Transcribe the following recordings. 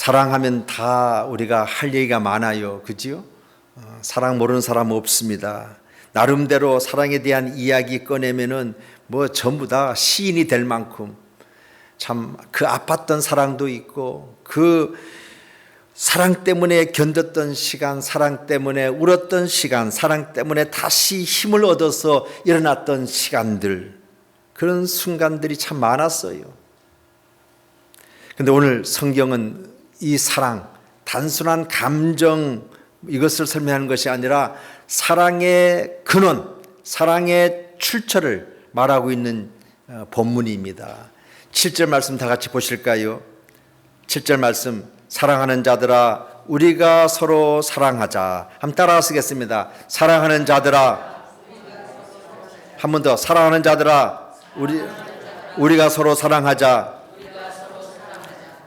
사랑하면 다 우리가 할 얘기가 많아요. 그지요? 사랑 모르는 사람 없습니다. 나름대로 사랑에 대한 이야기 꺼내면은 뭐 전부 다 시인이 될 만큼 참 그 아팠던 사랑도 있고 그 사랑 때문에 견뎠던 시간, 사랑 때문에 울었던 시간, 사랑 때문에 다시 힘을 얻어서 일어났던 시간들, 그런 순간들이 참 많았어요. 그런데 오늘 성경은 이 사랑, 단순한 감정 이것을 설명하는 것이 아니라 사랑의 근원, 사랑의 출처를 말하고 있는 본문입니다. 7절 말씀 다 같이 보실까요? 7절 말씀, 사랑하는 자들아 우리가 서로 사랑하자. 한번 따라 쓰겠습니다. 사랑하는 자들아, 한 번 더, 사랑하는 자들아 우리가 서로 사랑하자.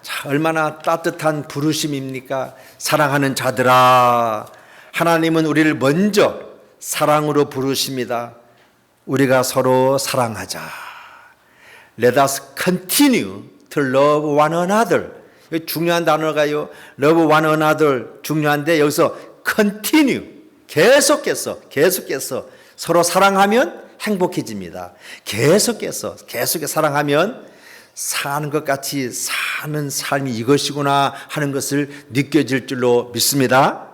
자, 얼마나 따뜻한 부르심입니까? 사랑하는 자들아, 하나님은 우리를 먼저 사랑으로 부르십니다. 우리가 서로 사랑하자. Let us continue to love one another. 중요한 단어가요. love one another 중요한데 여기서 continue, 계속해서 서로 사랑하면 행복해집니다. 계속해서 사랑하면 사는 것 같이 사는 삶이 이것이구나 하는 것을 느껴질 줄로 믿습니다.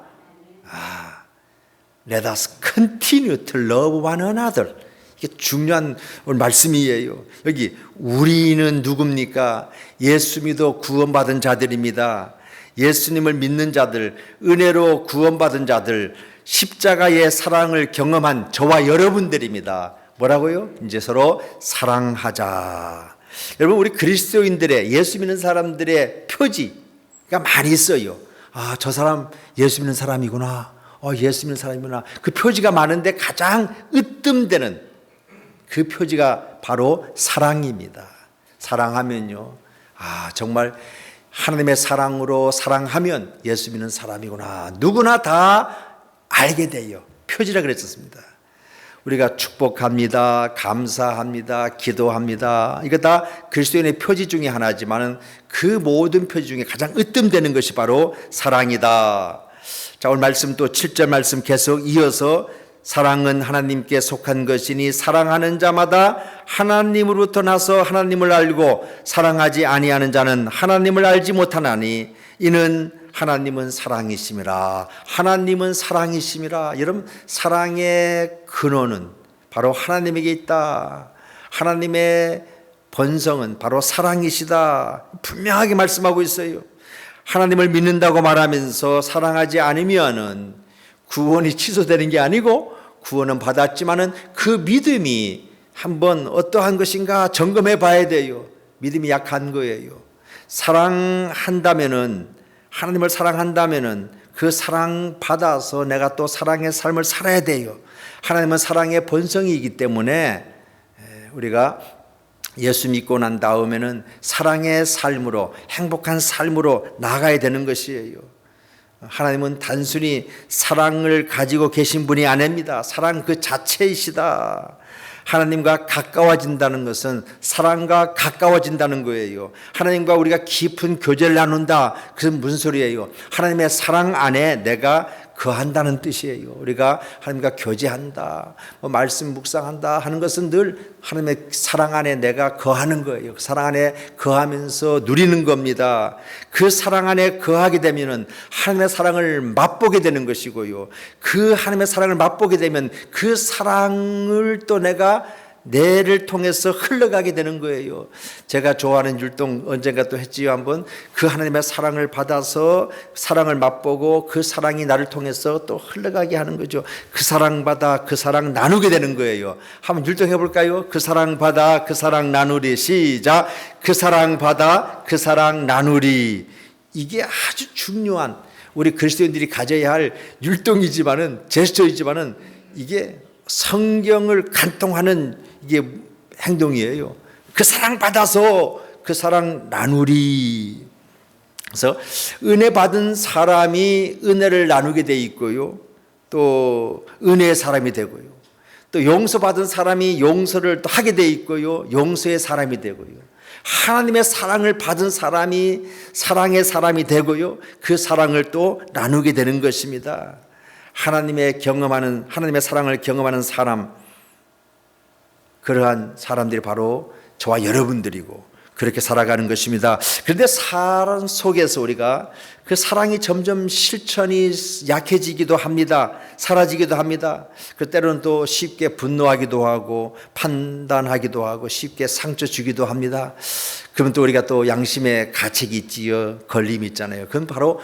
Let us continue to love one another. 이게 중요한 말씀이에요. 여기 우리는 누굽니까? 예수 믿어 구원받은 자들입니다. 예수님을 믿는 자들, 은혜로 구원받은 자들, 십자가의 사랑을 경험한 저와 여러분들입니다. 뭐라고요? 이제 서로 사랑하자. 여러분, 우리 그리스도인들의, 예수 믿는 사람들의 표지가 많이 있어요. 아, 저 사람 예수 믿는 사람이구나. 예수 믿는 사람이구나. 그 표지가 많은데 가장 으뜸되는 그 표지가 바로 사랑입니다. 사랑하면요, 정말 하나님의 사랑으로 사랑하면 예수 믿는 사람이구나. 누구나 다 알게 돼요. 표지라 그랬었습니다. 우리가 축복합니다, 감사합니다, 기도합니다. 이거 다 그리스도인의 표지 중에 하나지만 그 모든 표지 중에 가장 으뜸되는 것이 바로 사랑이다. 자, 오늘 말씀 또 7절 말씀 계속 이어서 사랑은 하나님께 속한 것이니 사랑하는 자마다 하나님으로부터 나서 하나님을 알고 사랑하지 아니하는 자는 하나님을 알지 못하나니 이는 하나님은 사랑이심이라. 하나님은 사랑이심이라. 여러분, 사랑의 근원은 바로 하나님에게 있다. 하나님의 본성은 바로 사랑이시다. 분명하게 말씀하고 있어요. 하나님을 믿는다고 말하면서 사랑하지 않으면은 구원이 취소되는 게 아니고 구원은 받았지만은 그 믿음이 한번 어떠한 것인가 점검해 봐야 돼요. 믿음이 약한 거예요. 사랑한다면은, 하나님을 사랑한다면은 그 사랑 받아서 내가 또 사랑의 삶을 살아야 돼요. 하나님은 사랑의 본성이기 때문에 우리가 예수 믿고 난 다음에는 사랑의 삶으로, 행복한 삶으로 나아가야 되는 것이에요. 하나님은 단순히 사랑을 가지고 계신 분이 아닙니다. 사랑 그 자체이시다. 하나님과 가까워진다는 것은 사랑과 가까워진다는 거예요. 하나님과 우리가 깊은 교제를 나눈다. 그것은 무슨 소리예요? 하나님의 사랑 안에 내가 거한다는 뜻이에요. 우리가 하나님과 교제한다, 말씀 묵상한다 하는 것은 늘 하나님의 사랑 안에 내가 거하는 거예요. 사랑 안에 거하면서 누리는 겁니다. 그 사랑 안에 거하게 되면은 하나님의 사랑을 맛보게 되는 것이고요. 그 하나님의 사랑을 맛보게 되면 그 사랑을 또 내가 뇌를 통해서 흘러가게 되는 거예요. 제가 좋아하는 율동 언젠가 또 했지요. 한번 그 하나님의 사랑을 받아서 사랑을 맛보고 그 사랑이 나를 통해서 또 흘러가게 하는 거죠. 그 사랑 받아 그 사랑 나누게 되는 거예요. 한번 율동 해볼까요? 그 사랑 받아 그 사랑 나누리. 시작. 그 사랑 받아 그 사랑 나누리. 이게 아주 중요한 우리 그리스도인들이 가져야 할 율동이지만은, 제스처이지만은 이게 성경을 간통하는 이게 행동이에요. 그 사랑 받아서 그 사랑 나누리. 그래서 은혜 받은 사람이 은혜를 나누게 돼 있고요. 또 은혜의 사람이 되고요. 또 용서받은 사람이 용서를 또 하게 돼 있고요. 용서의 사람이 되고요. 하나님의 사랑을 받은 사람이 사랑의 사람이 되고요, 그 사랑을 또 나누게 되는 것입니다. 하나님의 사랑을 경험하는 사람, 그러한 사람들이 바로 저와 여러분들이고 그렇게 살아가는 것입니다. 그런데 사랑 속에서 우리가 그 사랑이 점점 실천이 약해지기도 합니다. 사라지기도 합니다. 때로는 또 쉽게 분노하기도 하고 판단하기도 하고 쉽게 상처 주기도 합니다. 그러면 또 우리가 또 양심의 가책이 있지요. 걸림이 있잖아요. 그건 바로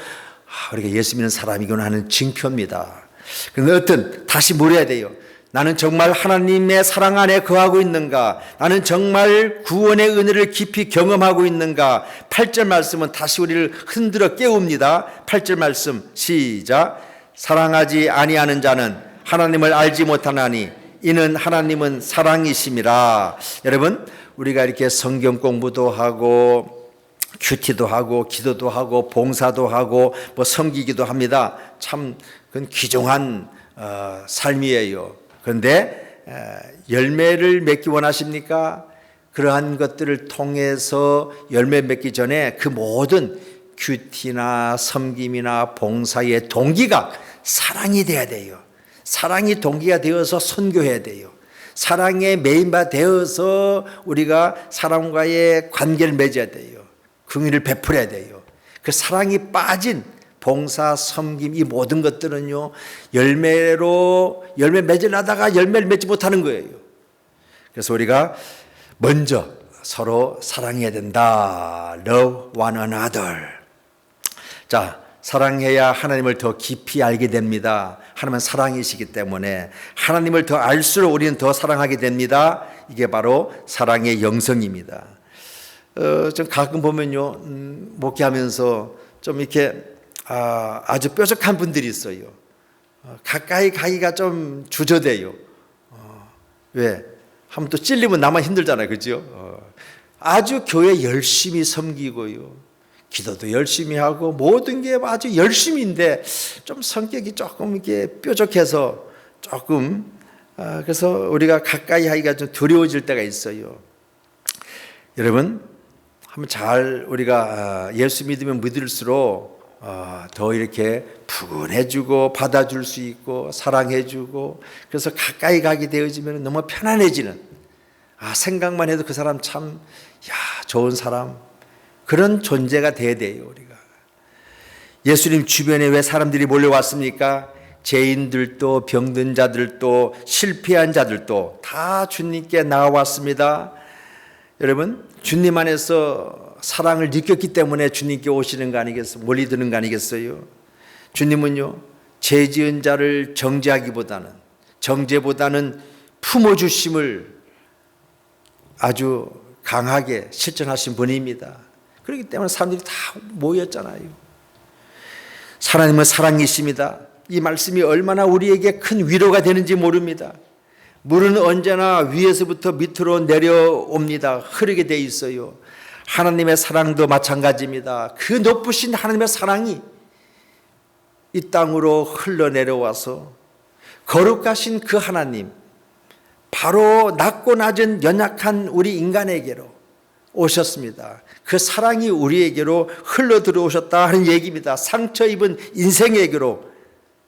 우리가 예수 믿는 사람이구나 하는 징표입니다. 그런데 다시 물어야 돼요. 나는 정말 하나님의 사랑 안에 거하고 있는가? 나는 정말 구원의 은혜를 깊이 경험하고 있는가? 8절 말씀은 다시 우리를 흔들어 깨웁니다. 8절 말씀 시작. 사랑하지 아니하는 자는 하나님을 알지 못하나니 이는 하나님은 사랑이심이라. 여러분, 우리가 이렇게 성경 공부도 하고 큐티도 하고 기도도 하고 봉사도 하고 섬기기도 합니다. 참 그건 귀중한 삶이에요. 그런데 열매를 맺기 원하십니까? 그러한 것들을 통해서 열매 맺기 전에 그 모든 큐티나 섬김이나 봉사의 동기가 사랑이 돼야 돼요. 사랑이 동기가 되어서 선교해야 돼요. 사랑에 메인바 되어서 우리가 사람과의 관계를 맺어야 돼요. 긍휼을 베풀어야 돼요. 그 사랑이 빠진 봉사, 섬김, 이 모든 것들은요, 열매 맺으려다가 열매를 맺지 못하는 거예요. 그래서 우리가 먼저 서로 사랑해야 된다. Love one another. 자, 사랑해야 하나님을 더 깊이 알게 됩니다. 하나님은 사랑이시기 때문에 하나님을 더 알수록 우리는 더 사랑하게 됩니다. 이게 바로 사랑의 영성입니다. 좀 가끔 보면요, 목회하면서 좀 이렇게 아주 뾰족한 분들이 있어요. 가까이 가기가 좀 주저돼요. 왜? 한번 또 찔리면 나만 힘들잖아요. 그죠? 아주 교회 열심히 섬기고요. 기도도 열심히 하고 모든 게 아주 열심인데 좀 성격이 조금 이렇게 뾰족해서 조금 그래서 우리가 가까이 하기가 좀 두려워질 때가 있어요. 여러분, 한번 잘 우리가 예수 믿으면 믿을수록 더 이렇게 푸근해주고 받아줄 수 있고 사랑해주고 그래서 가까이 가게 되어지면 너무 편안해지는 생각만 해도 그 사람 참 좋은 사람 그런 존재가 돼야 돼요. 우리가 예수님 주변에 왜 사람들이 몰려왔습니까? 죄인들도 병든 자들도 실패한 자들도 다 주님께 나와왔습니다. 여러분, 주님 안에서 사랑을 느꼈기 때문에 주님께 오시는 거 아니겠어요? 몰리드는 거 아니겠어요? 주님은요, 죄 지은 자를 정죄보다는 품어주심을 아주 강하게 실천하신 분입니다. 그렇기 때문에 사람들이 다 모였잖아요. 하나님은 사랑이십니다. 이 말씀이 얼마나 우리에게 큰 위로가 되는지 모릅니다. 물은 언제나 위에서부터 밑으로 내려옵니다. 흐르게 돼 있어요. 하나님의 사랑도 마찬가지입니다. 그 높으신 하나님의 사랑이 이 땅으로 흘러내려와서 거룩하신 그 하나님, 바로 낮고 낮은 연약한 우리 인간에게로 오셨습니다. 그 사랑이 우리에게로 흘러 들어오셨다 하는 얘기입니다. 상처 입은 인생에게로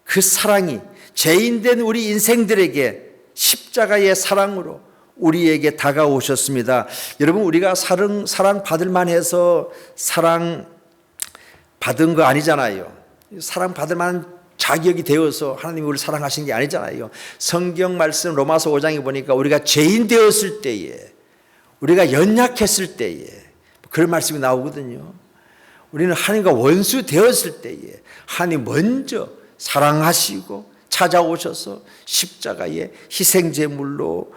그 사랑이 죄인된 우리 인생들에게 십자가의 사랑으로 우리에게 다가오셨습니다. 여러분, 우리가 사랑 받을 만해서 사랑 받은 거 아니잖아요. 사랑 받을 만한 자격이 되어서 하나님이 우리를 사랑하신 게 아니잖아요. 성경 말씀 로마서 5장에 보니까 우리가 죄인 되었을 때에, 우리가 연약했을 때에 그런 말씀이 나오거든요. 우리는 하나님과 원수 되었을 때에 하나님 먼저 사랑하시고 찾아오셔서 십자가의 희생제물로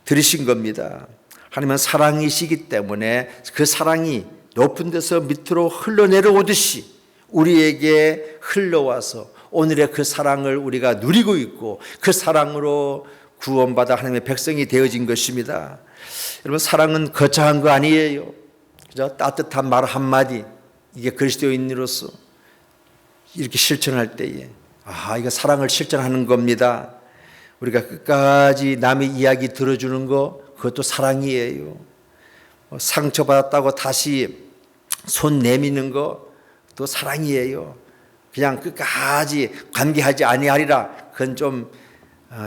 드리신 겁니다. 하나님은 사랑이시기 때문에 그 사랑이 높은 데서 밑으로 흘러내려오듯이 우리에게 흘러와서 오늘의 그 사랑을 우리가 누리고 있고 그 사랑으로 구원받아 하나님의 백성이 되어진 것입니다. 여러분, 사랑은 거창한 거 아니에요. 그죠? 따뜻한 말 한마디, 이게 그리스도인으로서 이렇게 실천할 때에 이거 사랑을 실천하는 겁니다. 우리가 끝까지 남의 이야기 들어주는 거, 그것도 사랑이에요. 상처받았다고 다시 손 내미는 거 또 사랑이에요. 그냥 끝까지 관계하지 아니하리라. 그건 좀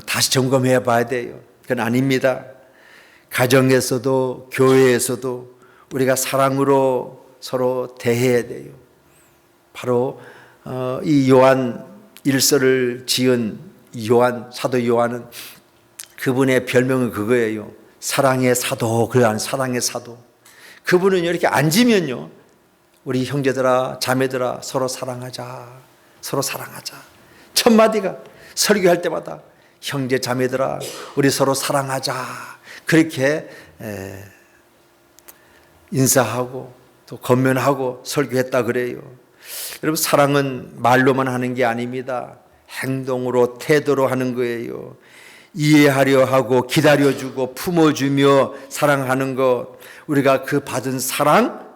다시 점검해 봐야 돼요. 그건 아닙니다. 가정에서도 교회에서도 우리가 사랑으로 서로 대해야 돼요. 바로 이 요한 일서를 지은 사도 요한은 그분의 별명은 그거예요. 사랑의 사도, 그러한 사랑의 사도. 그분은 이렇게 앉으면요, 우리 형제들아 자매들아 서로 사랑하자, 서로 사랑하자. 첫 마디가 설교할 때마다 형제 자매들아 우리 서로 사랑하자, 그렇게 인사하고 또 권면하고 설교했다 그래요. 여러분, 사랑은 말로만 하는 게 아닙니다. 행동으로, 태도로 하는 거예요. 이해하려 하고 기다려주고 품어주며 사랑하는 것, 우리가 그 받은 사랑,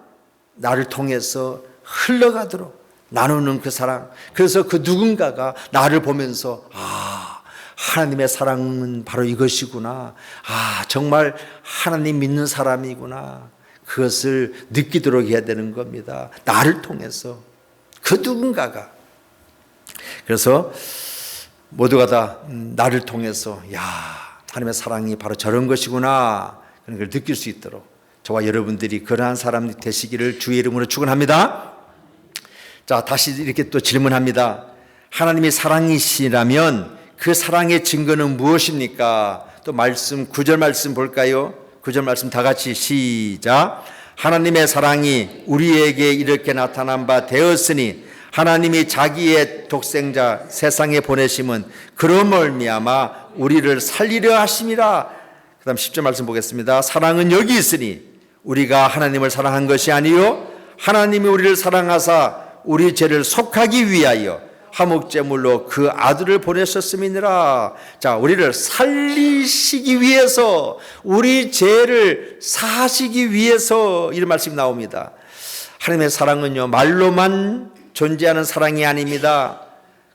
나를 통해서 흘러가도록 나누는 그 사랑. 그래서 그 누군가가 나를 보면서 하나님의 사랑은 바로 이것이구나, 정말 하나님 믿는 사람이구나, 그것을 느끼도록 해야 되는 겁니다. 나를 통해서 그 누군가가. 그래서 모두가 다 나를 통해서 하나님의 사랑이 바로 저런 것이구나, 그런 걸 느낄 수 있도록 저와 여러분들이 그러한 사람이 되시기를 주의 이름으로 축원합니다. 자, 다시 이렇게 또 질문합니다. 하나님이 사랑이시라면 그 사랑의 증거는 무엇입니까? 또 말씀, 9절 말씀 볼까요? 9절 말씀 다 같이 시작. 하나님의 사랑이 우리에게 이렇게 나타난 바 되었으니 하나님이 자기의 독생자 세상에 보내심은 그로 말미암아 우리를 살리려 하심이라. 그 다음 10절 말씀 보겠습니다. 사랑은 여기 있으니 우리가 하나님을 사랑한 것이 아니요 하나님이 우리를 사랑하사 우리 죄를 속하기 위하여 화목제물로 그 아들을 보내셨음이니라. 자, 우리를 살리시기 위해서, 우리 죄를 사하시기 위해서, 이런 말씀이 나옵니다. 하나님의 사랑은요, 말로만 존재하는 사랑이 아닙니다.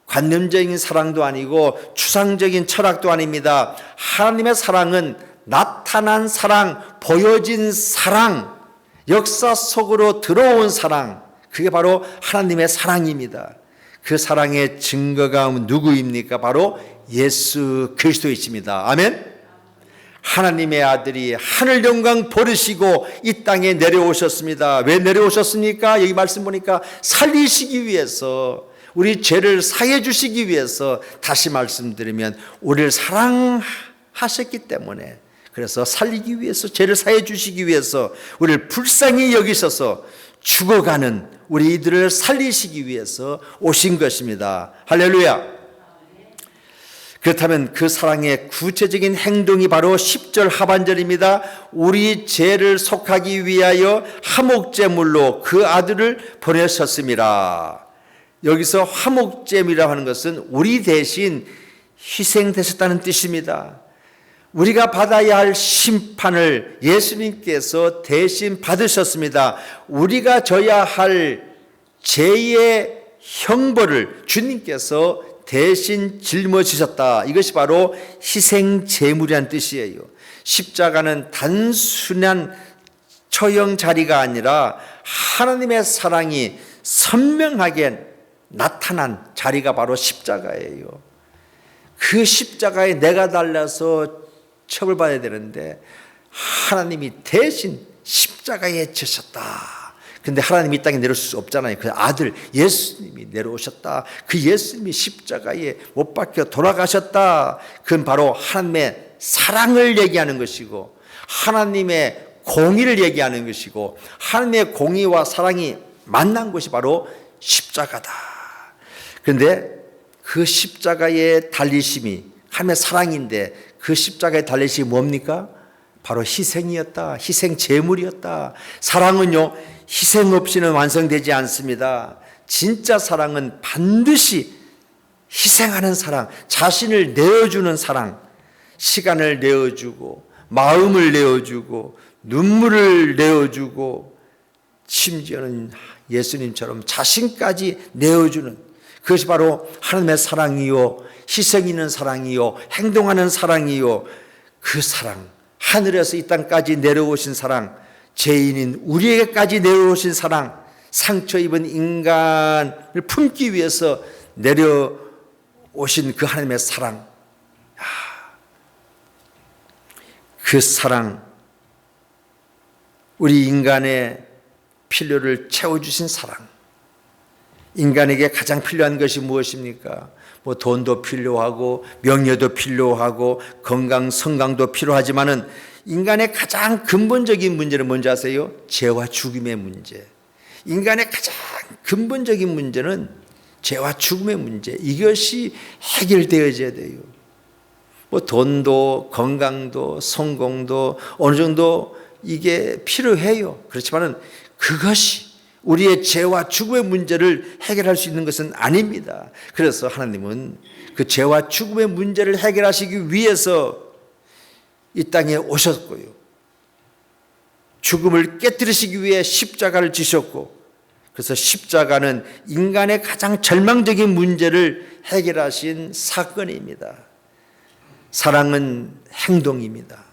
관념적인 사랑도 아니고 추상적인 철학도 아닙니다. 하나님의 사랑은 나타난 사랑, 보여진 사랑, 역사 속으로 들어온 사랑, 그게 바로 하나님의 사랑입니다. 그 사랑의 증거가 누구입니까? 바로 예수 그리스도이십니다. 아멘. 하나님의 아들이 하늘 영광 버리시고 이 땅에 내려오셨습니다. 왜 내려오셨습니까? 여기 말씀 보니까 살리시기 위해서, 우리 죄를 사해 주시기 위해서, 다시 말씀드리면 우리를 사랑하셨기 때문에, 그래서 살리기 위해서, 죄를 사해 주시기 위해서, 우리를 불쌍히 여기셔서 죽어가는 우리 이들을 살리시기 위해서 오신 것입니다. 할렐루야. 그렇다면 그 사랑의 구체적인 행동이 바로 10절 하반절입니다. 우리 죄를 속하기 위하여 화목제물로 그 아들을 보내셨습니다. 여기서 화목제물이라고 하는 것은 우리 대신 희생되셨다는 뜻입니다. 우리가 받아야 할 심판을 예수님께서 대신 받으셨습니다. 우리가 져야 할 죄의 형벌을 주님께서 대신 짊어지셨다. 이것이 바로 희생제물이라는 뜻이에요. 십자가는 단순한 처형 자리가 아니라 하나님의 사랑이 선명하게 나타난 자리가 바로 십자가예요. 그 십자가에 내가 달려서 처벌받아야 되는데 하나님이 대신 십자가에 지셨다. 근데 하나님이 이 땅에 내려올 수 없잖아요. 그 아들 예수님이 내려오셨다. 그 예수님이 십자가에 못 박혀 돌아가셨다. 그건 바로 하나님의 사랑을 얘기하는 것이고, 하나님의 공의를 얘기하는 것이고, 하나님의 공의와 사랑이 만난 것이 바로 십자가다. 그런데 그 십자가의 달리심이 하나님의 사랑인데, 그 십자가의 달리심이 뭡니까? 바로 희생이었다. 희생 제물이었다. 사랑은요, 희생 없이는 완성되지 않습니다. 진짜 사랑은 반드시 희생하는 사랑, 자신을 내어주는 사랑, 시간을 내어주고 마음을 내어주고 눈물을 내어주고 심지어는 예수님처럼 자신까지 내어주는, 그것이 바로 하나님의 사랑이요, 희생 있는 사랑이요, 행동하는 사랑이요. 그 사랑, 하늘에서 이 땅까지 내려오신 사랑, 죄인인 우리에게까지 내려오신 사랑, 상처 입은 인간을 품기 위해서 내려오신 그 하나님의 사랑, 그 사랑, 우리 인간의 필요를 채워주신 사랑. 인간에게 가장 필요한 것이 무엇입니까? 뭐 돈도 필요하고 명예도 필요하고 건강, 성강도 필요하지만은 인간의 가장 근본적인 문제는 뭔지 아세요? 죄와 죽음의 문제. 인간의 가장 근본적인 문제는 죄와 죽음의 문제. 이것이 해결되어져야 돼요. 뭐 돈도 건강도 성공도 어느 정도 이게 필요해요. 그렇지만은 그것이 우리의 죄와 죽음의 문제를 해결할 수 있는 것은 아닙니다. 그래서 하나님은 그 죄와 죽음의 문제를 해결하시기 위해서 이 땅에 오셨고요. 죽음을 깨뜨리시기 위해 십자가를 지셨고, 그래서 십자가는 인간의 가장 절망적인 문제를 해결하신 사건입니다. 사랑은 행동입니다.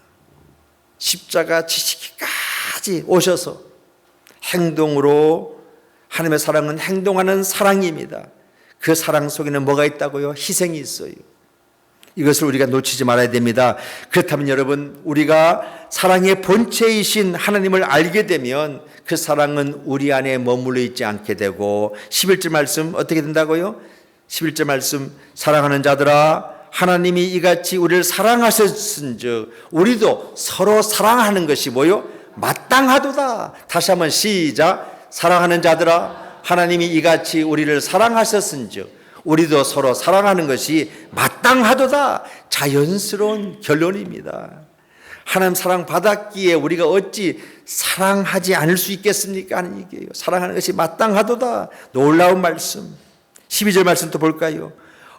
십자가 지시기까지 오셔서 행동으로, 하나님의 사랑은 행동하는 사랑입니다. 그 사랑 속에는 뭐가 있다고요? 희생이 있어요. 이것을 우리가 놓치지 말아야 됩니다. 그렇다면 여러분, 우리가 사랑의 본체이신 하나님을 알게 되면 그 사랑은 우리 안에 머물러 있지 않게 되고, 11절 말씀 어떻게 된다고요? 11절 말씀, 사랑하는 자들아 하나님이 이같이 우리를 사랑하셨은즉 우리도 서로 사랑하는 것이 뭐요? 마땅하도다. 다시 한번 시작. 사랑하는 자들아 하나님이 이같이 우리를 사랑하셨은즉 우리도 서로 사랑하는 것이 마땅하도다. 자연스러운 결론입니다. 하나님 사랑 받았기에 우리가 어찌 사랑하지 않을 수 있겠습니까? 하는 얘기예요. 사랑하는 것이 마땅하도다. 놀라운 말씀. 12절 말씀 또 볼까요?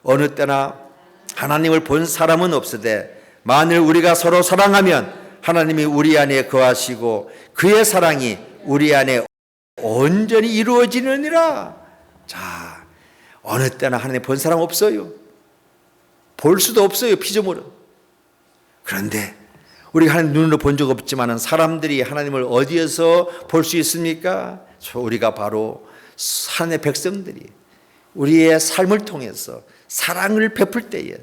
어느 때나 하나님을 본 사람은 없으되 만일 우리가 서로 사랑하면 하나님이 우리 안에 거하시고 그의 사랑이 우리 안에 온전히 이루어지느니라. 자, 어느 때나 하나님 본 사람 없어요. 볼 수도 없어요, 피조물은. 그런데 우리가 하나님 눈으로 본 적 없지만 사람들이 하나님을 어디에서 볼 수 있습니까? 우리가 바로 하나님의 백성들이 우리의 삶을 통해서 사랑을 베풀 때에,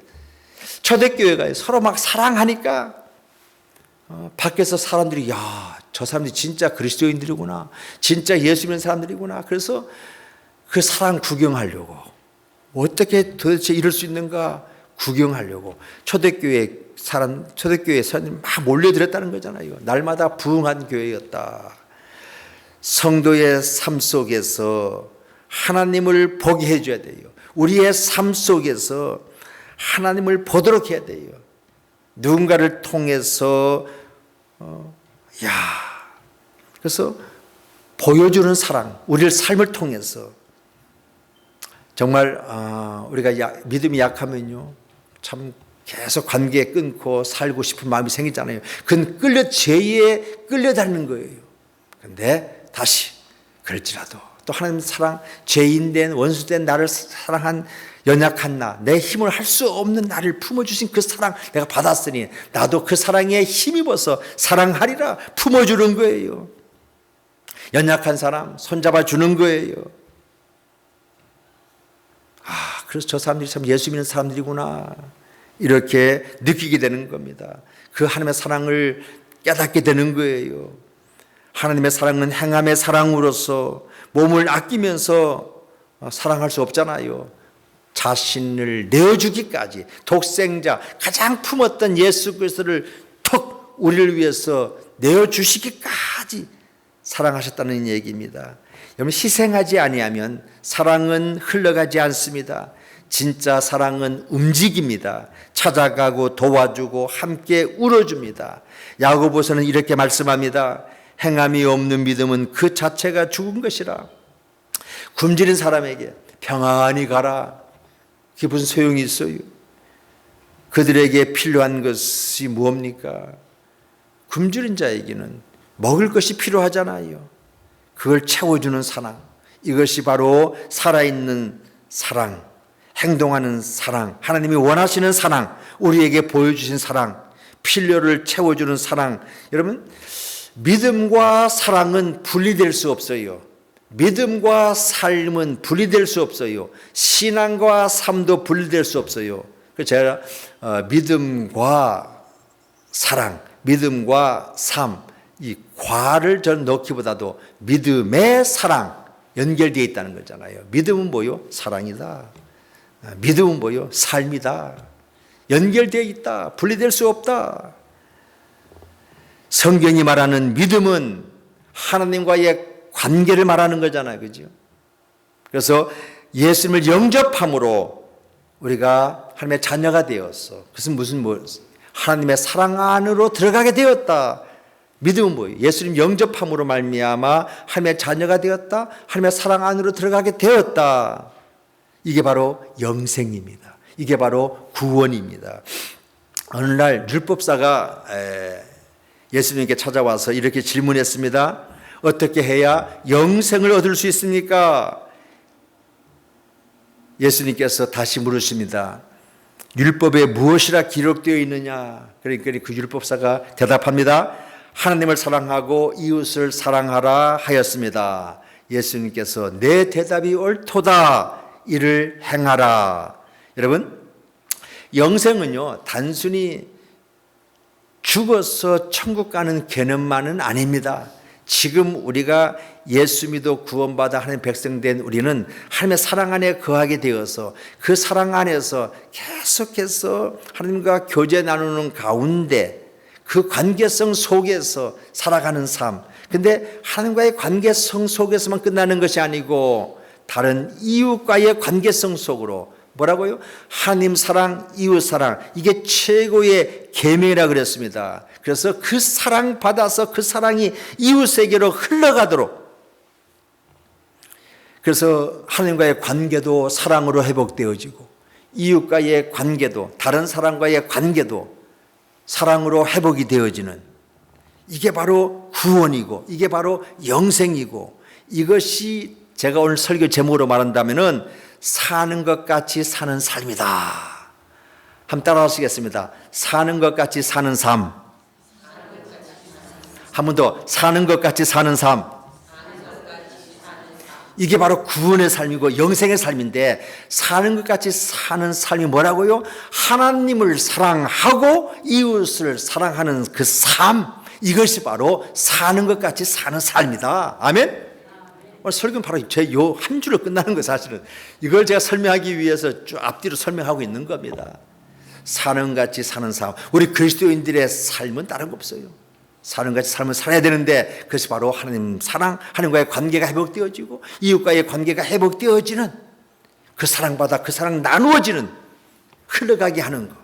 초대교회가 서로 막 사랑하니까 밖에서 사람들이 야, 저 사람들이 진짜 그리스도인들이구나, 진짜 예수 믿는 사람들이구나. 그래서 그 사랑 구경하려고, 어떻게 도대체 이럴 수 있는가 구경하려고 초대교회 사람들이 막 몰려들었다는 거잖아요. 날마다 부흥한 교회였다. 성도의 삶 속에서 하나님을 보게 해줘야 돼요. 우리의 삶 속에서 하나님을 보도록 해야 돼요. 누군가를 통해서 그래서 보여주는 사랑, 우리의 삶을 통해서. 정말 우리가 믿음이 약하면요, 참 계속 관계 끊고 살고 싶은 마음이 생기잖아요. 그건 죄에 끌려다니는 거예요. 그런데 다시 그럴지라도 또 하나님 사랑, 죄인된 원수된 나를 사랑한 연약한 나, 내 힘을 할 수 없는 나를 품어주신 그 사랑 내가 받았으니 나도 그 사랑에 힘입어서 사랑하리라 품어주는 거예요. 연약한 사람 손잡아 주는 거예요. 그래서 저 사람들이 참 예수 믿는 사람들이구나, 이렇게 느끼게 되는 겁니다. 그 하나님의 사랑을 깨닫게 되는 거예요. 하나님의 사랑은 행함의 사랑으로서 몸을 아끼면서 사랑할 수 없잖아요. 자신을 내어주기까지, 독생자 가장 품었던 예수 그리스도를 턱 우리를 위해서 내어주시기까지 사랑하셨다는 얘기입니다. 여러분, 희생하지 아니하면 사랑은 흘러가지 않습니다. 진짜 사랑은 움직입니다. 찾아가고 도와주고 함께 울어줍니다. 야고보서는 이렇게 말씀합니다. 행함이 없는 믿음은 그 자체가 죽은 것이라. 굶주린 사람에게 평안히 가라, 그게 무슨 소용이 있어요? 그들에게 필요한 것이 무엇입니까? 굶주린 자에게는 먹을 것이 필요하잖아요. 그걸 채워주는 사랑, 이것이 바로 살아있는 사랑, 행동하는 사랑, 하나님이 원하시는 사랑, 우리에게 보여주신 사랑, 필요를 채워주는 사랑. 여러분, 믿음과 사랑은 분리될 수 없어요. 믿음과 삶은 분리될 수 없어요. 신앙과 삶도 분리될 수 없어요. 그래서 제가 믿음과 사랑, 믿음과 삶, 이 과를 저는 넣기보다도 믿음의 사랑 연결되어 있다는 거잖아요. 믿음은 뭐요? 사랑이다. 믿음은 뭐요? 삶이다. 연결되어 있다. 분리될 수 없다. 성경이 말하는 믿음은 하나님과의 관계를 말하는 거잖아요. 그죠? 그래서 예수님을 영접함으로 우리가 하나님의 자녀가 되었어. 그것은 하나님의 사랑 안으로 들어가게 되었다. 믿음은 뭐예요? 예수님 영접함으로 말미암아 하나님의 자녀가 되었다. 하나님의 사랑 안으로 들어가게 되었다. 이게 바로 영생입니다. 이게 바로 구원입니다. 어느 날 율법사가 예수님께 찾아와서 이렇게 질문했습니다. 어떻게 해야 영생을 얻을 수 있습니까? 예수님께서 다시 물으십니다. 율법에 무엇이라 기록되어 있느냐? 그러니까 그 율법사가 대답합니다. 하나님을 사랑하고 이웃을 사랑하라 하였습니다. 예수님께서 내 대답이 옳도다. 이를 행하라. 여러분, 영생은요, 단순히 죽어서 천국 가는 개념만은 아닙니다. 지금 우리가 예수 믿어 구원받아 하나님 백성 된 우리는 하나님의 사랑 안에 거하게 되어서 그 사랑 안에서 계속해서 하나님과 교제 나누는 가운데 그 관계성 속에서 살아가는 삶. 근데 하나님과의 관계성 속에서만 끝나는 것이 아니고 다른 이웃과의 관계성 속으로 뭐라고요? 하나님 사랑, 이웃 사랑. 이게 최고의 계명이라 그랬습니다. 그래서 그 사랑 받아서 그 사랑이 이웃에게로 흘러가도록. 그래서 하나님과의 관계도 사랑으로 회복되어지고 이웃과의 관계도 다른 사람과의 관계도 사랑으로 회복이 되어지는 이게 바로 구원이고 이게 바로 영생이고 이것이 제가 오늘 설교 제목으로 말한다면은 사는 것 같이 사는 삶이다. 한번 따라 하시겠습니다. 사는 것 같이 사는 삶. 한 번 더 사는 것 같이 사는 삶. 이게 바로 구원의 삶이고 영생의 삶인데 사는 것 같이 사는 삶이 뭐라고요? 하나님을 사랑하고 이웃을 사랑하는 그 삶. 이것이 바로 사는 것 같이 사는 삶이다. 아멘? 설교는 바로 제 요 한 줄로 끝나는 거예요. 사실은 이걸 제가 설명하기 위해서 쭉 앞뒤로 설명하고 있는 겁니다. 사는 같이 사는 삶. 우리 그리스도인들의 삶은 다른 거 없어요. 사는 같이 삶을 살아야 되는데 그것이 바로 하나님 사랑, 하나님과의 관계가 회복되어지고 이웃과의 관계가 회복되어지는 그 사랑받아 그 사랑 나누어지는 흘러가게 하는 것.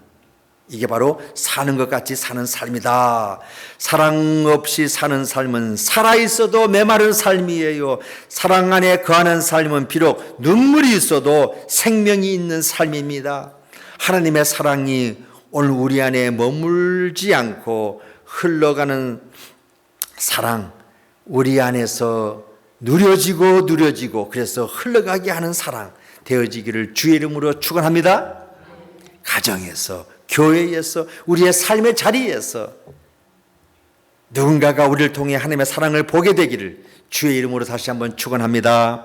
이게 바로 사는 것 같이 사는 삶이다. 사랑 없이 사는 삶은 살아있어도 메마른 삶이에요. 사랑 안에 거하는 삶은 비록 눈물이 있어도 생명이 있는 삶입니다. 하나님의 사랑이 오늘 우리 안에 머물지 않고 흘러가는 사랑, 우리 안에서 누려지고 그래서 흘러가게 하는 사랑 되어지기를 주의 이름으로 축원합니다. 가정에서, 교회에서, 우리의 삶의 자리에서 누군가가 우리를 통해 하나님의 사랑을 보게 되기를 주의 이름으로 다시 한번 축원합니다.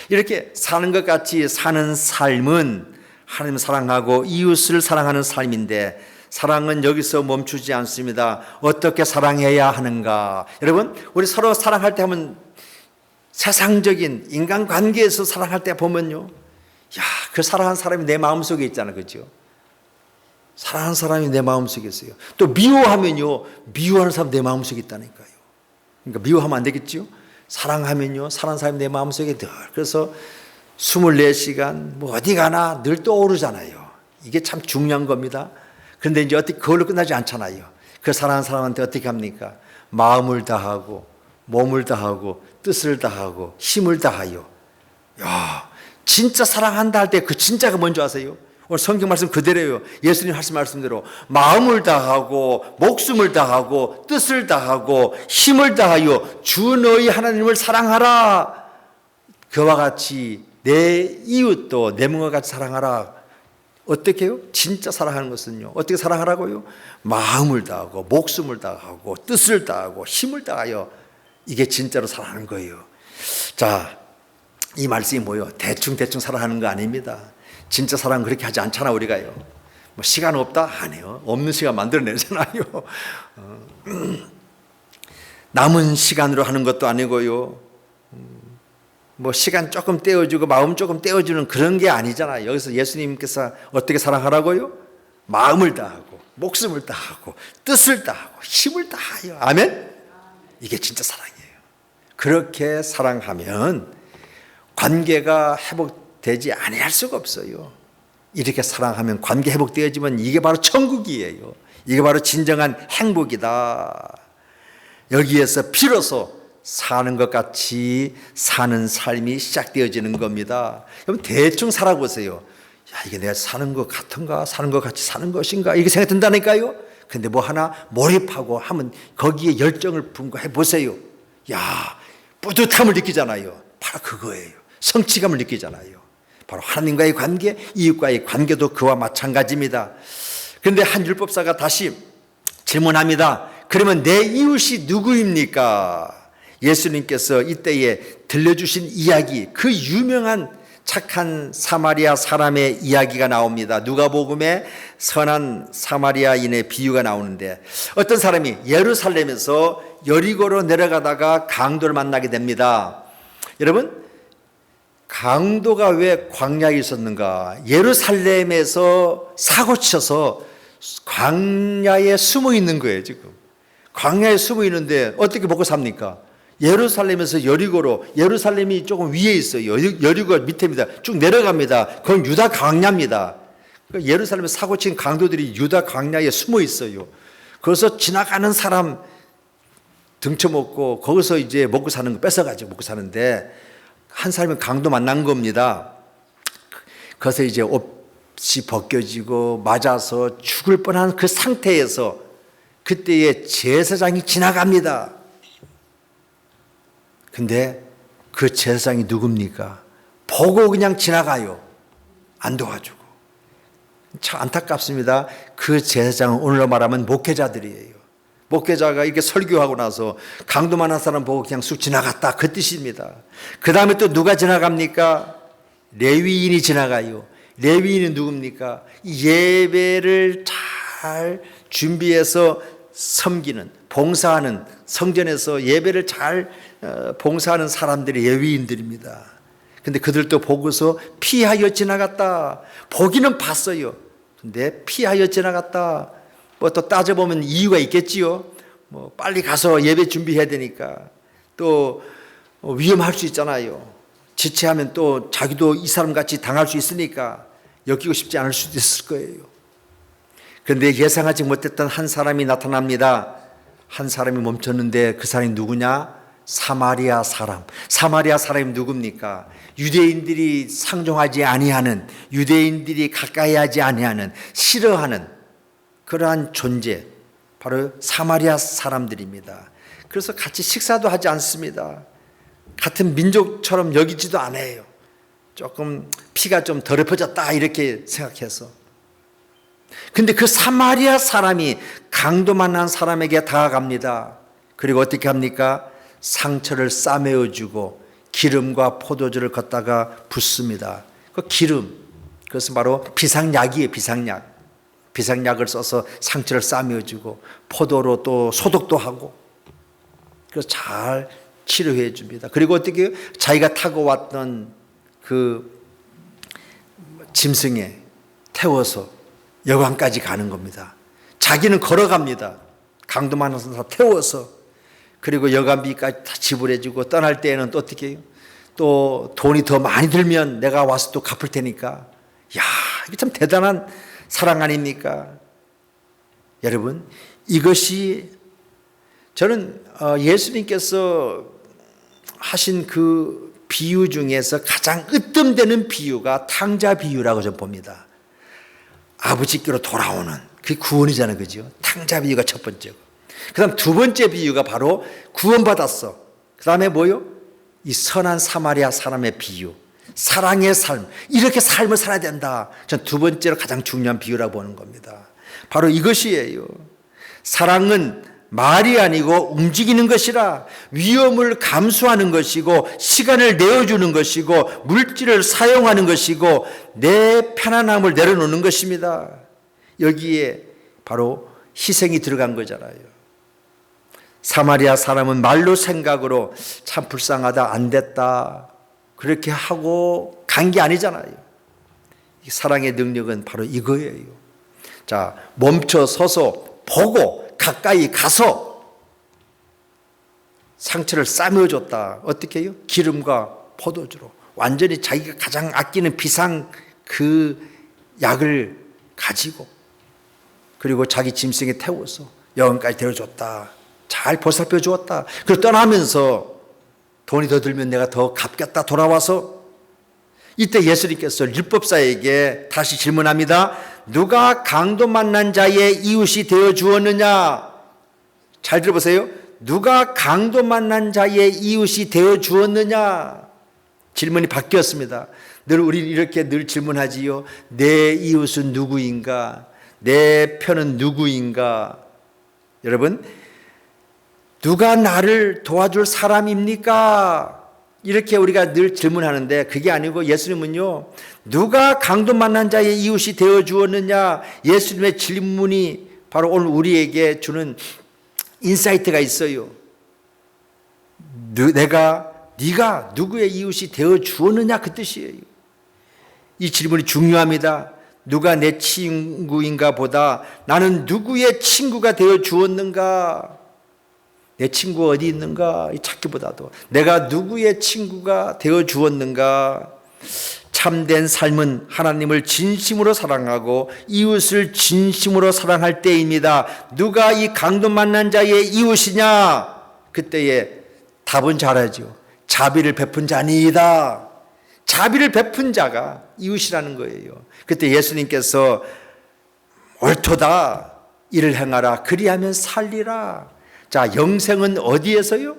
이렇게 사는 것 같이 사는 삶은 하나님을 사랑하고 이웃을 사랑하는 삶인데 사랑은 여기서 멈추지 않습니다. 어떻게 사랑해야 하는가? 여러분, 우리 서로 사랑할 때 하면 세상적인 인간관계에서 사랑할 때 보면요, 야, 그 사랑하는 사람이 내 마음속에 있잖아요. 그렇죠? 사랑하는 사람이 내 마음속에 있어요. 또 미워하면요, 미워하는 사람 내 마음속에 있다니까요. 그러니까 미워하면 안 되겠죠? 사랑하면요, 사랑하는 사람이 내 마음속에 늘. 그래서 24시간 뭐 어디 가나 늘 떠오르잖아요. 이게 참 중요한 겁니다. 그런데 이제 어떻게 그걸로 끝나지 않잖아요. 그 사랑하는 사람한테 어떻게 합니까? 마음을 다하고 몸을 다하고 뜻을 다하고 힘을 다하여. 야, 진짜 사랑한다 할 때 그 진짜가 뭔지 아세요? 오늘 성경 말씀 그대로예요. 예수님 하신 말씀대로 마음을 다하고 목숨을 다하고 뜻을 다하고 힘을 다하여 주 너희 하나님을 사랑하라. 그와 같이 내 이웃도 내 몸과 같이 사랑하라. 어떻게 해요? 진짜 사랑하는 것은요, 어떻게 사랑하라고요? 마음을 다하고 목숨을 다하고 뜻을 다하고 힘을 다하여, 이게 진짜로 사랑하는 거예요. 자, 이 말씀이 뭐예요? 대충 사랑하는 거 아닙니다. 진짜 사랑은 그렇게 하지 않잖아, 우리가요. 뭐 시간 없다? 안 해요. 없는 시간 만들어내잖아요. 남은 시간으로 하는 것도 아니고요. 뭐 시간 조금 떼어주고 마음 조금 떼어주는 그런 게 아니잖아요. 여기서 예수님께서 어떻게 사랑하라고요? 마음을 다하고 목숨을 다하고 뜻을 다하고 힘을 다하여. 아멘? 이게 진짜 사랑이에요. 그렇게 사랑하면 관계가 회복되지 아니할 수가 없어요. 이렇게 사랑하면 관계 회복되어지면 이게 바로 천국이에요. 이게 바로 진정한 행복이다. 여기에서 비로소 사는 것 같이 사는 삶이 시작되어지는 겁니다. 여러분 대충 살아보세요. 야, 이게 내가 사는 것 같은가? 사는 것 같이 사는 것인가? 이게 생각이 든다니까요. 근데 뭐 하나 몰입하고 하면 거기에 열정을 분고해 보세요. 야, 뿌듯함을 느끼잖아요. 바로 그거예요. 성취감을 느끼잖아요. 바로 하나님과의 관계, 이웃과의 관계도 그와 마찬가지입니다. 그런데 한 율법사가 다시 질문합니다. 그러면 내 이웃이 누구입니까? 예수님께서 이때에 들려주신 이야기, 그 유명한 착한 사마리아 사람의 이야기가 나옵니다. 누가복음에 선한 사마리아인의 비유가 나오는데, 어떤 사람이 예루살렘에서 여리고로 내려가다가 강도를 만나게 됩니다. 여러분, 강도가 왜 광야에 있었는가? 예루살렘에서 사고쳐서 광야에 숨어 있는 거예요. 지금 광야에 숨어 있는데 어떻게 먹고 삽니까? 예루살렘에서 여리고로, 예루살렘이 조금 위에 있어요. 여리고가 밑에입니다. 쭉 내려갑니다. 그건 유다 광야입니다. 예루살렘에 사고친 강도들이 유다 광야에 숨어 있어요. 거기서 지나가는 사람 등쳐먹고 거기서 이제 먹고 사는 거 뺏어가지고 먹고 사는데, 한 사람이 강도 만난 겁니다. 거기서 이제 옷이 벗겨지고 맞아서 죽을 뻔한 그 상태에서 그때에 제사장이 지나갑니다. 근데 그 제사장이 누굽니까? 보고 그냥 지나가요. 안 도와주고. 참 안타깝습니다. 그 제사장은 오늘로 말하면 목회자들이에요. 목회자가 이렇게 설교하고 나서 강도만한 사람 보고 그냥 쑥 지나갔다, 그 뜻입니다. 그 다음에 또 누가 지나갑니까? 레위인이 지나가요. 레위인은 누굽니까? 예배를 잘 준비해서 섬기는, 봉사하는, 성전에서 예배를 잘 봉사하는 사람들이 레위인들입니다. 근데 그들도 보고서 피하여 지나갔다. 보기는 봤어요. 근데 피하여 지나갔다. 뭐 또 따져보면 이유가 있겠지요. 뭐 빨리 가서 예배 준비해야 되니까. 또 위험할 수 있잖아요. 지체하면 또 자기도 이 사람 같이 당할 수 있으니까 엮이고 싶지 않을 수도 있을 거예요. 그런데 예상하지 못했던 한 사람이 나타납니다. 한 사람이 멈췄는데 그 사람이 누구냐? 사마리아 사람. 사마리아 사람이 누굽니까? 유대인들이 상종하지 아니하는, 유대인들이 가까이 하지 아니하는, 싫어하는 그러한 존재, 바로 사마리아 사람들입니다. 그래서 같이 식사도 하지 않습니다. 같은 민족처럼 여기지도 않아요. 조금 피가 좀 더럽혀졌다 이렇게 생각해서. 근데 그 사마리아 사람이 강도 만난 사람에게 다가갑니다. 그리고 어떻게 합니까? 상처를 싸매어주고 기름과 포도주를 걷다가 붓습니다. 그 기름, 그것은 바로 비상약이에요. 비상약. 비상약을 써서 상처를 싸매어주고 포도로 또 소독도 하고, 그래서 잘 치료해 줍니다. 그리고 어떻게 자기가 타고 왔던 그 짐승에 태워서 여관까지 가는 겁니다. 자기는 걸어갑니다. 강도 만나서 다 태워서. 그리고 여관비까지 다 지불해 주고, 떠날 때에는 또 어떻게 해요? 또 돈이 더 많이 들면 내가 와서 또 갚을 테니까. 야, 이게 참 대단한 사랑 아닙니까? 여러분, 이것이 저는 예수님께서 하신 그 비유 중에서 가장 으뜸되는 비유가 탕자 비유라고 저는 봅니다. 아버지께로 돌아오는 그게 구원이잖아요. 그죠? 탕자 비유가 첫 번째고, 그 다음 두 번째 비유가 바로 구원받았어. 그 다음에 뭐요? 이 선한 사마리아 사람의 비유. 사랑의 삶, 이렇게 삶을 살아야 된다. 전 두 번째로 가장 중요한 비유라고 보는 겁니다. 바로 이것이에요. 사랑은 말이 아니고 움직이는 것이라, 위험을 감수하는 것이고 시간을 내어주는 것이고 물질을 사용하는 것이고 내 편안함을 내려놓는 것입니다. 여기에 바로 희생이 들어간 거잖아요. 사마리아 사람은 말로 생각으로 참 불쌍하다, 안 됐다 그렇게 하고 간 게 아니잖아요. 사랑의 능력은 바로 이거예요. 자, 멈춰 서서 보고 가까이 가서 상처를 싸매어줬다. 어떻게 해요? 기름과 포도주로 완전히 자기가 가장 아끼는 비상 그 약을 가지고, 그리고 자기 짐승에 태워서 여관까지 데려줬다. 잘 보살펴 주었다. 그리고 떠나면서 돈이 더 들면 내가 더 갚겠다 돌아와서, 이때 예수님께서 율법사에게 다시 질문합니다. 누가 강도 만난 자의 이웃이 되어 주었느냐? 잘 들어보세요. 누가 강도 만난 자의 이웃이 되어 주었느냐? 질문이 바뀌었습니다. 우리는 이렇게 늘 질문하지요. 내 이웃은 누구인가? 내 편은 누구인가? 여러분, 누가 나를 도와줄 사람입니까? 이렇게 우리가 늘 질문하는데 그게 아니고, 예수님은요, 누가 강도 만난 자의 이웃이 되어 주었느냐? 예수님의 질문이 바로 오늘 우리에게 주는 인사이트가 있어요. 네가 누구의 이웃이 되어 주었느냐, 그 뜻이에요. 이 질문이 중요합니다. 누가 내 친구인가 보다 나는 누구의 친구가 되어 주었는가? 내 친구 어디 있는가 찾기보다도 내가 누구의 친구가 되어 주었는가? 참된 삶은 하나님을 진심으로 사랑하고 이웃을 진심으로 사랑할 때입니다. 누가 이 강도 만난 자의 이웃이냐? 그때에 답은 잘하죠. 자비를 베푼 자니이다. 자비를 베푼 자가 이웃이라는 거예요. 그때 예수님께서 옳도다, 이를 행하라, 그리하면 살리라. 자, 영생은 어디에서요?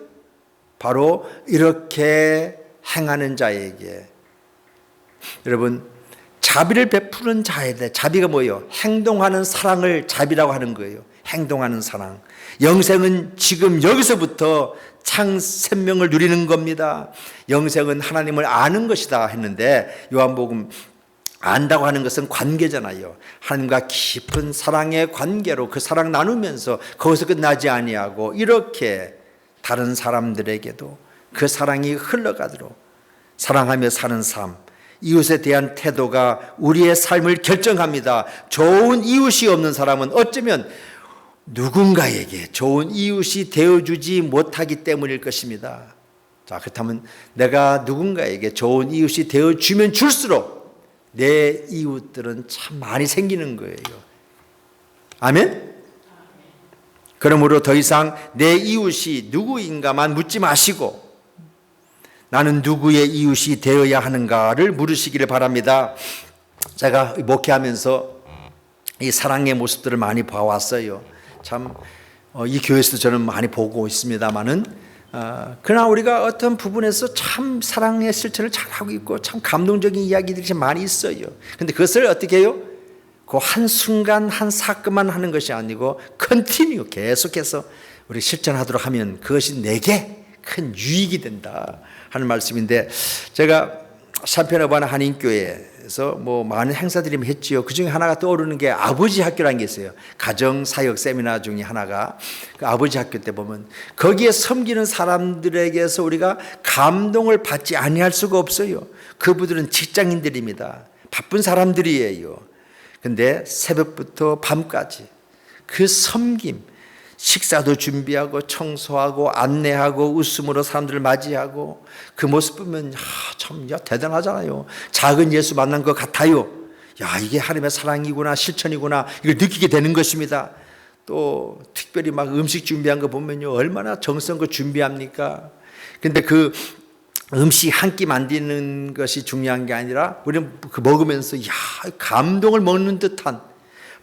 바로 이렇게 행하는 자에게. 여러분, 자비를 베푸는 자에 대해, 자비가 뭐예요? 행동하는 사랑을 자비라고 하는 거예요. 행동하는 사랑. 영생은 지금 여기서부터 생명을 누리는 겁니다. 영생은 하나님을 아는 것이다 했는데, 요한복음 안다고 하는 것은 관계잖아요. 하나님과 깊은 사랑의 관계로 그 사랑 나누면서 거기서 끝나지 아니하고 이렇게 다른 사람들에게도 그 사랑이 흘러가도록 사랑하며 사는 삶, 이웃에 대한 태도가 우리의 삶을 결정합니다. 좋은 이웃이 없는 사람은 어쩌면 누군가에게 좋은 이웃이 되어주지 못하기 때문일 것입니다. 자, 그렇다면 내가 누군가에게 좋은 이웃이 되어주면 줄수록 내 이웃들은 참 많이 생기는 거예요. 아멘? 그러므로 더 이상 내 이웃이 누구인가만 묻지 마시고 나는 누구의 이웃이 되어야 하는가를 물으시기를 바랍니다. 제가 목회하면서 이 사랑의 모습들을 많이 봐왔어요. 참 이 교회에서도 저는 많이 보고 있습니다만은 그러나 우리가 어떤 부분에서 참 사랑의 실천을 잘하고 있고 참 감동적인 이야기들이 참 많이 있어요. 그런데 그것을 어떻게 해요? 그 한순간 한 사건만 하는 것이 아니고 컨티뉴 계속해서 우리 실천하도록 하면 그것이 내게 큰 유익이 된다 하는 말씀인데, 제가 샴페너바나 한인교회에서 뭐 많은 행사들이 했지요. 그 중에 하나가 떠오르는 게 아버지 학교라는 게 있어요. 가정사역 세미나 중에 하나가 그 아버지 학교 때 보면 거기에 섬기는 사람들에게서 우리가 감동을 받지 아니할 수가 없어요. 그분들은 직장인들입니다. 바쁜 사람들이에요. 근데 새벽부터 밤까지 그 섬김, 식사도 준비하고 청소하고 안내하고 웃음으로 사람들을 맞이하고 그 모습 보면 참 대단하잖아요. 작은 예수 만난 것 같아요. 야, 이게 하나님의 사랑이구나, 실천이구나, 이걸 느끼게 되는 것입니다. 또 특별히 막 음식 준비한 거 보면요, 얼마나 정성껏 준비합니까? 근데 그 음식 한 끼 만드는 것이 중요한 게 아니라 우리는 그 먹으면서 감동을 먹는 듯한,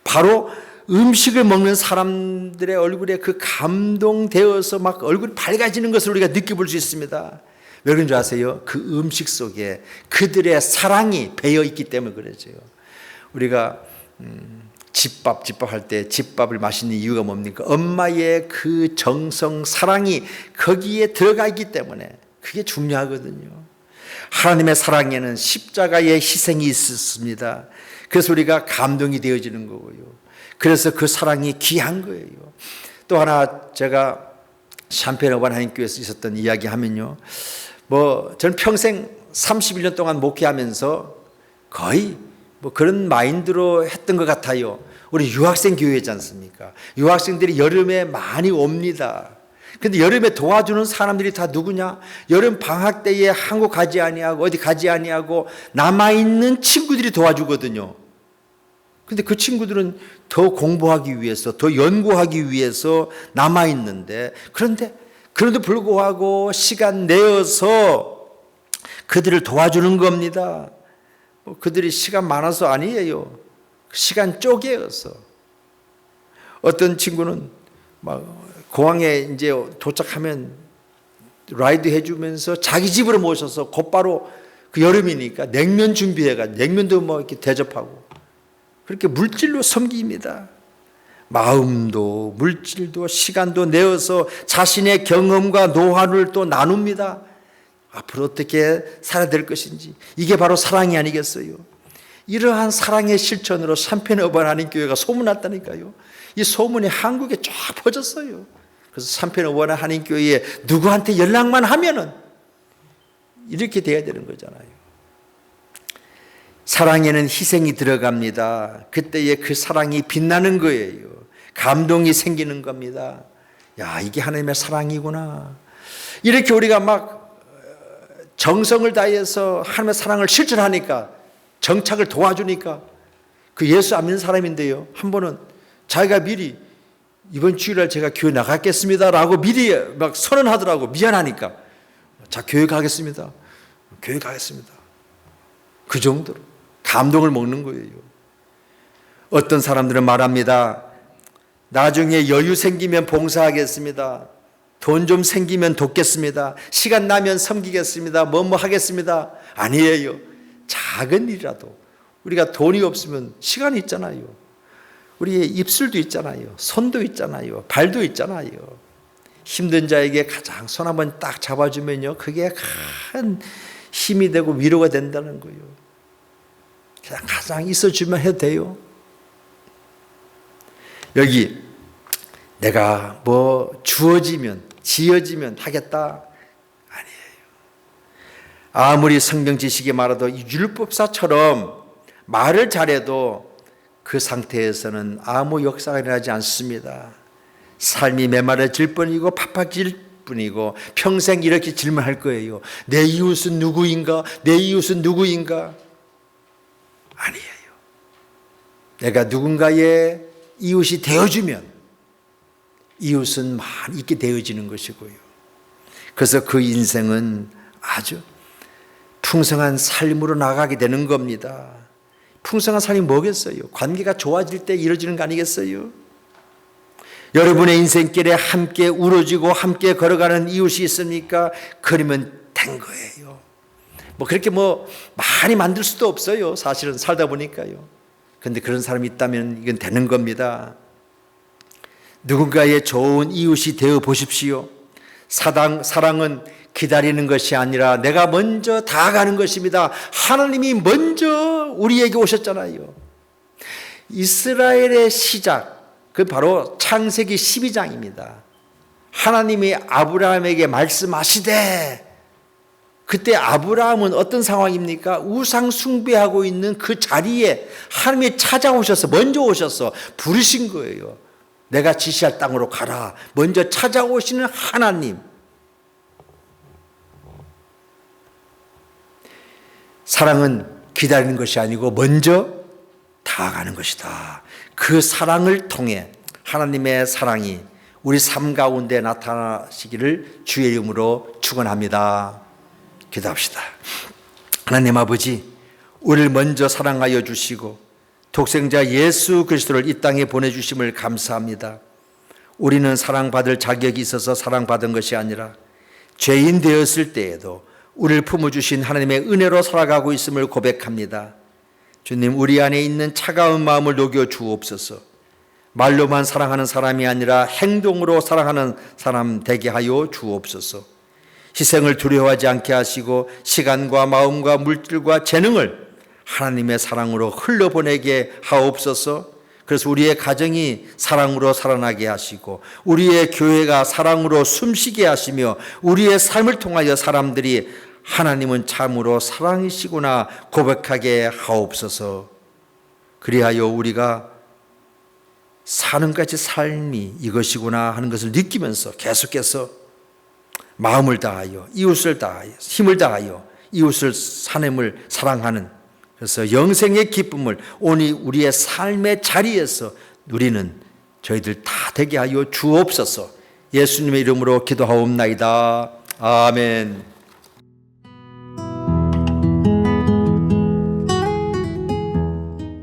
바로 음식을 먹는 사람들의 얼굴에 그 감동되어서 막 얼굴이 밝아지는 것을 우리가 느껴볼 수 있습니다. 왜 그런 줄 아세요? 그 음식 속에 그들의 사랑이 배어 있기 때문에 그러죠. 우리가 집밥 할 때 집밥을 마시는 이유가 뭡니까? 엄마의 그 정성, 사랑이 거기에 들어가 있기 때문에 그게 중요하거든요. 하나님의 사랑에는 십자가의 희생이 있었습니다. 그래서 우리가 감동이 되어지는 거고요. 그래서 그 사랑이 귀한 거예요. 또 하나 제가 샴페인 어반 하나님교회에서 있었던 이야기 하면요. 저는 평생 31년 동안 목회하면서 거의 그런 마인드로 했던 것 같아요. 우리 유학생 교회지 않습니까? 유학생들이 여름에 많이 옵니다. 근데 여름에 도와주는 사람들이 다 누구냐? 여름 방학 때에 한국 가지 아니하고 어디 가지 아니하고 남아있는 친구들이 도와주거든요. 근데 그 친구들은 더 공부하기 위해서, 더 연구하기 위해서 남아있는데, 그런데 불구하고 시간 내어서 그들을 도와주는 겁니다. 그들이 시간 많아서 아니에요. 시간 쪼개어서. 어떤 친구는 공항에 이제 도착하면 라이드 해주면서 자기 집으로 모셔서 곧바로 그 여름이니까 냉면 준비해가 냉면도 이렇게 대접하고 그렇게 물질로 섬깁니다. 마음도 물질도 시간도 내어서 자신의 경험과 노하우를 또 나눕니다. 앞으로 어떻게 살아야 될 것인지. 이게 바로 사랑이 아니겠어요? 이러한 사랑의 실천으로 샴페인 어반 하나님교회가 소문났다니까요. 이 소문이 한국에 쫙 퍼졌어요. 그래서 샴페인 어반 하나님교회에 누구한테 연락만 하면은 이렇게 돼야 되는 거잖아요. 사랑에는 희생이 들어갑니다. 그때에 그 사랑이 빛나는 거예요. 감동이 생기는 겁니다. 야, 이게 하나님의 사랑이구나. 이렇게 우리가 정성을 다해서 하나님의 사랑을 실천하니까, 정착을 도와주니까, 그 예수 안 믿는 사람인데요, 한 번은 자기가 미리 이번 주일날 제가 교회 나가겠습니다 라고 미리 선언하더라고. 미안하니까. 자, 교회 가겠습니다. 교회 가겠습니다. 그 정도로 감동을 먹는 거예요. 어떤 사람들은 말합니다. 나중에 여유 생기면 봉사하겠습니다. 돈 좀 생기면 돕겠습니다. 시간 나면 섬기겠습니다. 하겠습니다. 아니에요. 작은 일이라도 우리가 돈이 없으면 시간이 있잖아요. 우리의 입술도 있잖아요. 손도 있잖아요. 발도 있잖아요. 힘든 자에게 가장 손 한번 딱 잡아주면요, 그게 큰 힘이 되고 위로가 된다는 거예요. 그냥 가장 있어주면 해도 돼요. 여기 내가 주어지면 지어지면 하겠다, 아니에요. 아무리 성경 지식이 많아도 율법사처럼 말을 잘해도 그 상태에서는 아무 역사가 일어나지 않습니다. 삶이 메마르질 뿐이고 팍팍질 뿐이고 평생 이렇게 질문할 거예요. 내 이웃은 누구인가? 내 이웃은 누구인가? 아니에요. 내가 누군가의 이웃이 되어주면 이웃은 많이 있게 되어지는 것이고요. 그래서 그 인생은 아주 풍성한 삶으로 나가게 되는 겁니다. 풍성한 삶이 뭐겠어요? 관계가 좋아질 때 이루어지는 거 아니겠어요? 여러분의 인생길에 함께 우러지고 함께 걸어가는 이웃이 있습니까? 그러면 된 거예요. 그렇게 많이 만들 수도 없어요. 사실은 살다 보니까요. 그런데 그런 사람이 있다면 이건 되는 겁니다. 누군가의 좋은 이웃이 되어 보십시오. 사랑은 기다리는 것이 아니라 내가 먼저 다가가는 것입니다. 하나님이 먼저 우리에게 오셨잖아요. 이스라엘의 시작, 그 바로 창세기 12장입니다. 하나님이 아브라함에게 말씀하시되, 그때 아브라함은 어떤 상황입니까? 우상 숭배하고 있는 그 자리에 하나님이 찾아오셔서 먼저 오셔서 부르신 거예요. 내가 지시할 땅으로 가라. 먼저 찾아오시는 하나님. 사랑은 기다리는 것이 아니고 먼저 다가가는 것이다. 그 사랑을 통해 하나님의 사랑이 우리 삶 가운데 나타나시기를 주의 이름으로 축원합니다. 기도합시다. 하나님 아버지, 우리를 먼저 사랑하여 주시고 독생자 예수 그리스도를 이 땅에 보내주심을 감사합니다. 우리는 사랑받을 자격이 있어서 사랑받은 것이 아니라 죄인 되었을 때에도 우리를 품어주신 하나님의 은혜로 살아가고 있음을 고백합니다. 주님, 우리 안에 있는 차가운 마음을 녹여 주옵소서. 말로만 사랑하는 사람이 아니라 행동으로 사랑하는 사람 되게 하여 주옵소서. 희생을 두려워하지 않게 하시고 시간과 마음과 물질과 재능을 하나님의 사랑으로 흘려보내게 하옵소서. 그래서 우리의 가정이 사랑으로 살아나게 하시고 우리의 교회가 사랑으로 숨쉬게 하시며 우리의 삶을 통하여 사람들이 하나님은 참으로 사랑이시구나 고백하게 하옵소서. 그리하여 우리가 사는 까지 삶이 이것이구나 하는 것을 느끼면서 계속해서 마음을 다하여 이웃을 다하여 힘을 다하여 이웃을 하나님을 사랑하는, 그래서 영생의 기쁨을 오니 우리의 삶의 자리에서 누리는 저희들 다 되게 하여 주옵소서. 예수님의 이름으로 기도하옵나이다. 아멘.